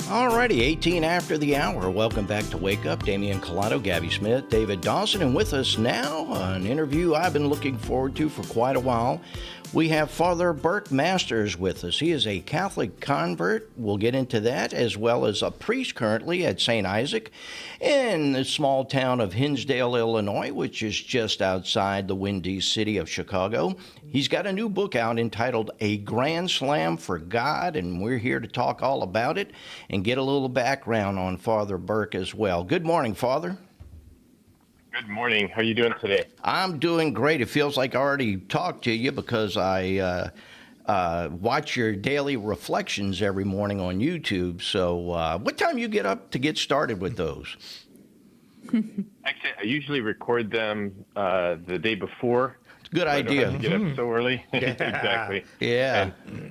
Alrighty, 18 after the hour. Welcome back to Wake Up. Damian Colado, Gabby Smith, David Dawson, and with us now, an interview I've been looking forward to for quite a while. We have Father Burke Masters with us. He is a Catholic convert. We'll get into that, as well as a priest currently at St. Isaac in the small town of Hinsdale, Illinois, which is just outside the windy city of Chicago. He's got a new book out entitled A Grand Slam for God, and we're here to talk all about it and get a little background on Father Burke as well. Good morning, Father. Good morning. How are you doing today? I'm doing great. It feels like I already talked to you because I watch your daily reflections every morning on YouTube. So what time you get up to get started with those? Actually, I usually record them the day before. Good idea. I don't have to get up so early. Exactly. Yeah.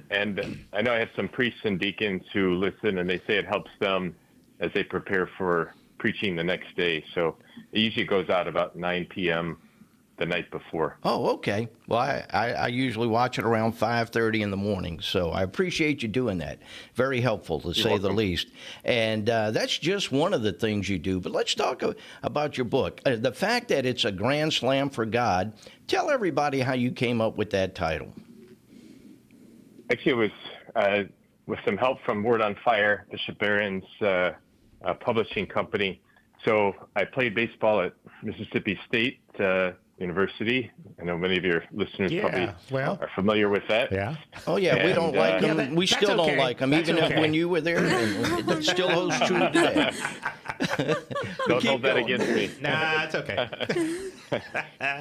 And I know I have some priests and deacons who listen, and they say it helps them as they prepare for preaching the next day. So it usually goes out about 9 p.m. the night before. Oh, okay. Well, I usually watch it around 5:30 in the morning, so I appreciate you doing that. Very helpful, to say the least. And that's just one of the things you do. But let's talk about your book. The fact that it's a Grand Slam for God. Tell everybody how you came up with that title. Actually, it was with some help from Word on Fire, Bishop Barron's publishing company. So I played baseball at Mississippi State University. I know many of your listeners probably are familiar with that. Yeah. Oh, yeah, we don't like them. Yeah, we still don't like them, even if when you were there. It still holds true today. Don't hold that against me. Nah, it's okay.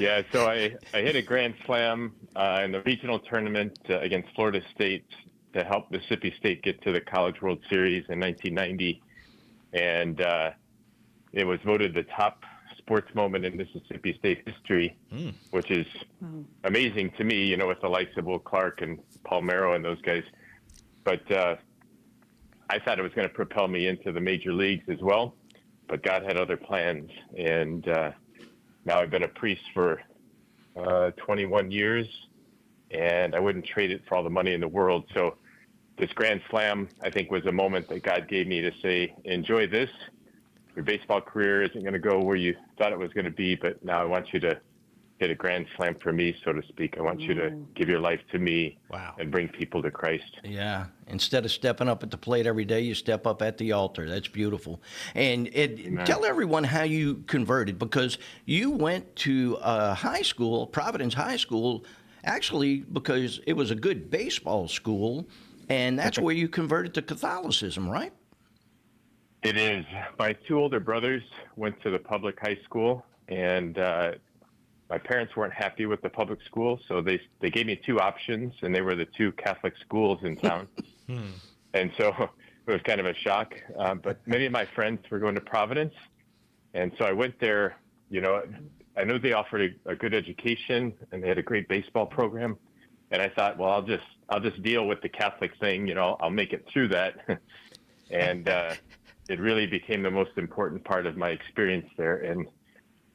Yeah, so I hit a Grand Slam in the regional tournament against Florida State to help Mississippi State get to the College World Series in 1990. And it was voted the top sports moment in Mississippi State history, which is amazing to me, you know, with the likes of Will Clark and Paul Merrow and those guys. But I thought it was going to propel me into the major leagues as well. But God had other plans. And now I've been a priest for 21 years, and I wouldn't trade it for all the money in the world. So this Grand Slam, I think, was a moment that God gave me to say, enjoy this. Your baseball career isn't going to go where you thought it was going to be, but now I want you to hit a Grand Slam for me, so to speak. I want you to give your life to me and bring people to Christ. Yeah. Instead of stepping up at the plate every day, you step up at the altar. That's beautiful. And tell everyone how you converted, because you went to high school, Providence High School, actually because it was a good baseball school, and that's where you converted to Catholicism, right? It is. My two older brothers went to the public high school, and my parents weren't happy with the public school, so they gave me two options, and they were the two Catholic schools in town. And so it was kind of a shock. But many of my friends were going to Providence, and so I went there. You know, I knew they offered a good education, and they had a great baseball program. And I thought, well, I'll just deal with the Catholic thing. You know, I'll make it through that. And it really became the most important part of my experience there. And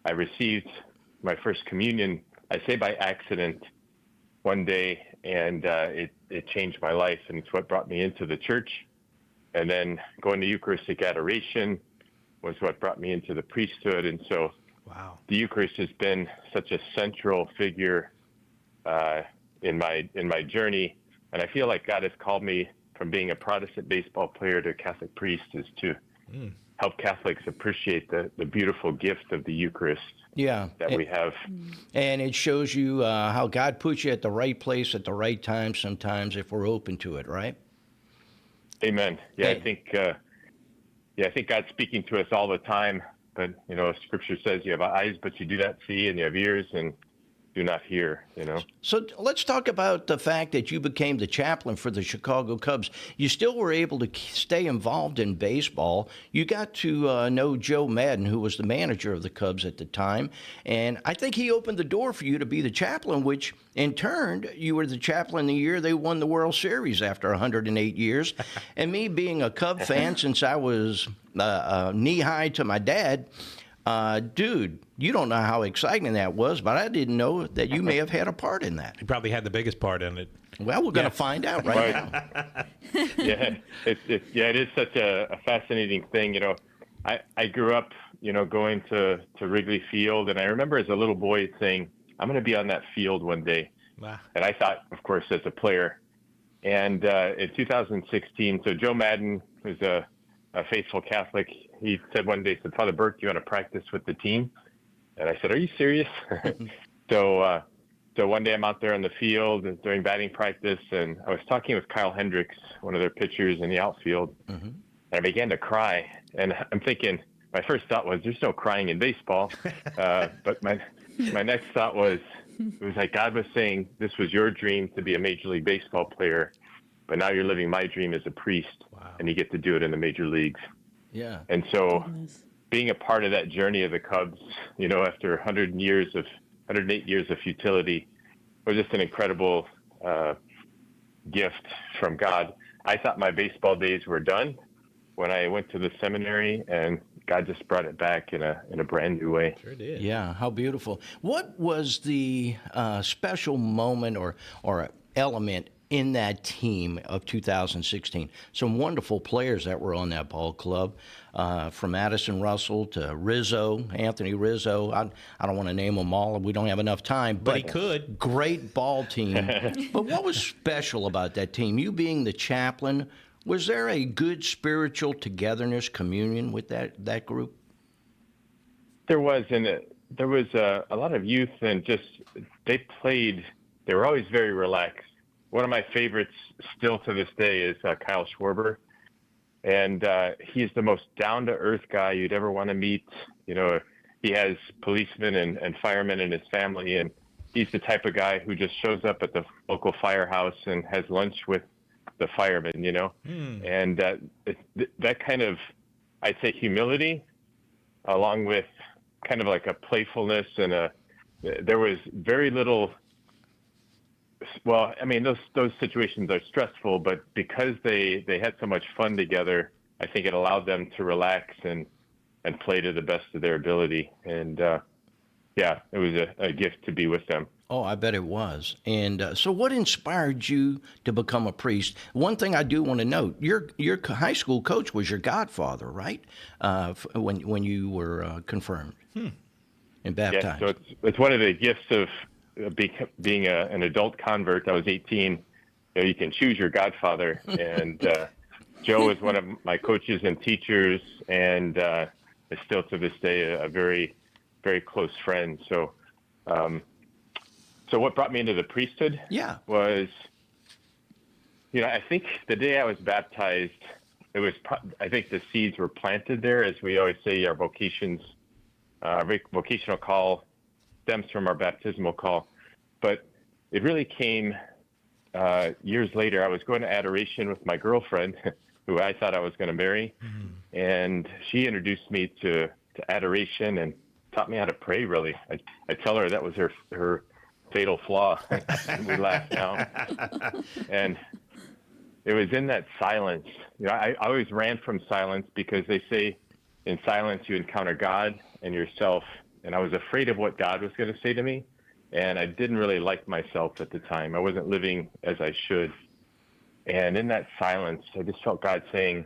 I received my first communion, I say by accident, one day, and it changed my life, and it's what brought me into the church. And then going to Eucharistic adoration was what brought me into the priesthood. And so the Eucharist has been such a central figure in my journey. And I feel like God has called me from being a Protestant baseball player to a Catholic priest is to help Catholics appreciate the beautiful gift of the Eucharist that we have. And it shows you how God puts you at the right place at the right time sometimes if we're open to it, right? Amen. Yeah, I think God's speaking to us all the time. But, you know, Scripture says you have eyes, but you do not see, and you have ears, and do not hear, you know. So let's talk about the fact that you became the chaplain for the Chicago Cubs. You still were able to stay involved in baseball. You got to know Joe Madden, who was the manager of the Cubs at the time, and I think he opened the door for you to be the chaplain, which in turn, you were the chaplain the year they won the World Series after 108 years. And me being a Cub fan since I was knee-high to my dad, dude, you don't know how exciting that was, but I didn't know that you may have had a part in that. You probably had the biggest part in it. Well, we're going to find out right now. Yeah, it is such a fascinating thing. I grew up, going to Wrigley Field, and I remember as a little boy saying, I'm going to be on that field one day. Wow. And I thought, of course, as a player. And in 2016, so Joe Madden, who's a faithful Catholic, he said one day, Father Burke, do you want to practice with the team? And I said, are you serious? So one day I'm out there on the field during batting practice, and I was talking with Kyle Hendricks, one of their pitchers in the outfield, and I began to cry. And I'm thinking, my first thought was, there's no crying in baseball. But my next thought was, it was like God was saying, this was your dream to be a Major League Baseball player, but now you're living my dream as a priest, and you get to do it in the major leagues. Yeah. And so being a part of that journey of the Cubs, after 108 years of futility, was just an incredible gift from God. I thought my baseball days were done when I went to the seminary, and God just brought it back in a brand new way. Sure did. Yeah, how beautiful. What was the special moment or element in that team of 2016? Some wonderful players that were on that ball club, from Addison Russell to Anthony Rizzo. I don't want to name them all. We don't have enough time. But he could. Great ball team. But what was special about that team? You being the chaplain, was there a good spiritual togetherness, communion with that group? There was, and there was a lot of youth, and they were always very relaxed. One of my favorites still to this day is Kyle Schwarber. And he's the most down-to-earth guy you'd ever want to meet. He has policemen and firemen in his family, and he's the type of guy who just shows up at the local firehouse and has lunch with the firemen, And that kind of, I'd say, humility, along with kind of like a playfulness and there was very little. Well, I mean, those situations are stressful, but because they had so much fun together, I think it allowed them to relax and play to the best of their ability. And it was a gift to be with them. Oh, I bet it was. And so what inspired you to become a priest? One thing I do want to note, your high school coach was your godfather, right? When you were confirmed and baptized. Yeah, so it's one of the gifts of being an adult convert. I was 18. You can choose your godfather. And Joe is one of my coaches and teachers, and is still to this day a very, very close friend. So what brought me into the priesthood was, I think the day I was baptized, I think the seeds were planted there. As we always say, our vocational call stems from our baptismal call. But it really came years later. I was going to adoration with my girlfriend, who I thought I was going to marry. And she introduced me to adoration and taught me how to pray, really. I tell her that was her fatal flaw. We laugh now. And it was in that silence. I always ran from silence because they say in silence you encounter God and yourself. And I was afraid of what God was going to say to me. And I didn't really like myself at the time. I wasn't living as I should. And in that silence, I just felt God saying,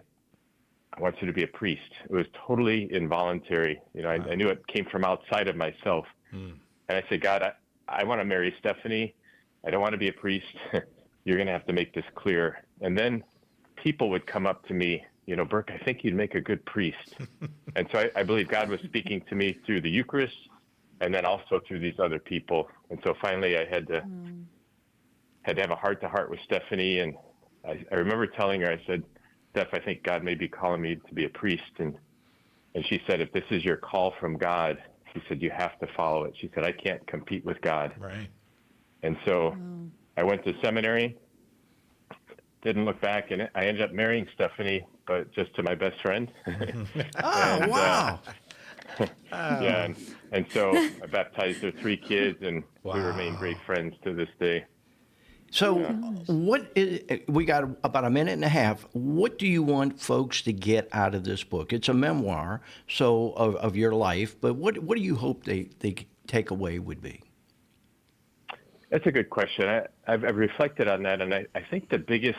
I want you to be a priest. It was totally involuntary. I knew it came from outside of myself. And I said, God, I want to marry Stephanie. I don't want to be a priest. You're going to have to make this clear. And then people would come up to me, Burke, I think you'd make a good priest. And so I believe God was speaking to me through the Eucharist and then also through these other people. And so finally I had to have a heart-to-heart with Stephanie. And I remember telling her, I said, Steph, I think God may be calling me to be a priest. And she said, if this is your call from God, she said, you have to follow it. She said, I can't compete with God. Right. And so I went to seminary, didn't look back, and I ended up marrying Stephanie, but just to my best friend. Wow. Yeah. And so I baptized their 3 kids, and we remain great friends to this day. So, we got about a minute and a half. What do you want folks to get out of this book? It's a memoir, so of your life, but what do you hope they take away would be? That's a good question. I've reflected on that, and I think the biggest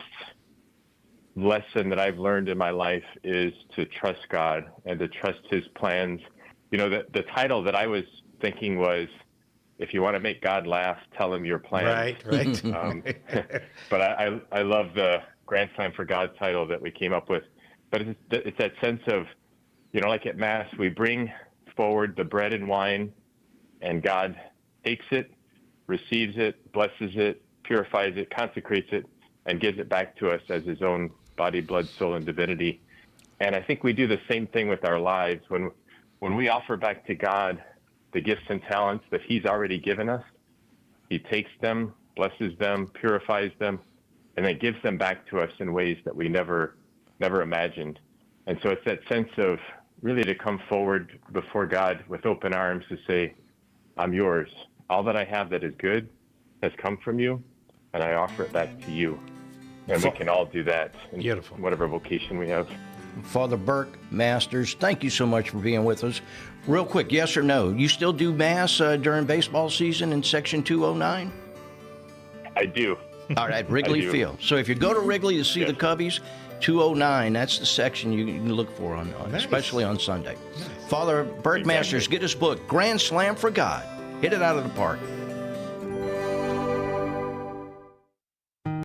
lesson that I've learned in my life is to trust God and to trust His plans. You know, the title that I was thinking was, if you want to make God laugh, tell Him your plans. Right. But I love the Grand Slam for God title that we came up with. But it's that sense of, you know, like at Mass, we bring forward the bread and wine, and God takes it, receives it, blesses it, purifies it, consecrates it, and gives it back to us as His own body, blood, soul, and divinity. And I think we do the same thing with our lives. When we offer back to God the gifts and talents that He's already given us, He takes them, blesses them, purifies them, and then gives them back to us in ways that we never imagined. And so it's that sense of really to come forward before God with open arms to say, I'm yours. All that I have that is good has come from you, and I offer it back to you. And we can all do that in Beautiful. Whatever vocation we have. Father Burke Masters, thank you so much for being with us. Real quick, yes or no, you still do Mass during baseball season in Section 209? I do. All right, Wrigley Field. So if you go to Wrigley to see the Cubbies, 209, that's the section you can look for, on Nice. especially on Sunday. Nice. Father Burke Masters, get his book, Grand Slam for God. Hit it out of the park.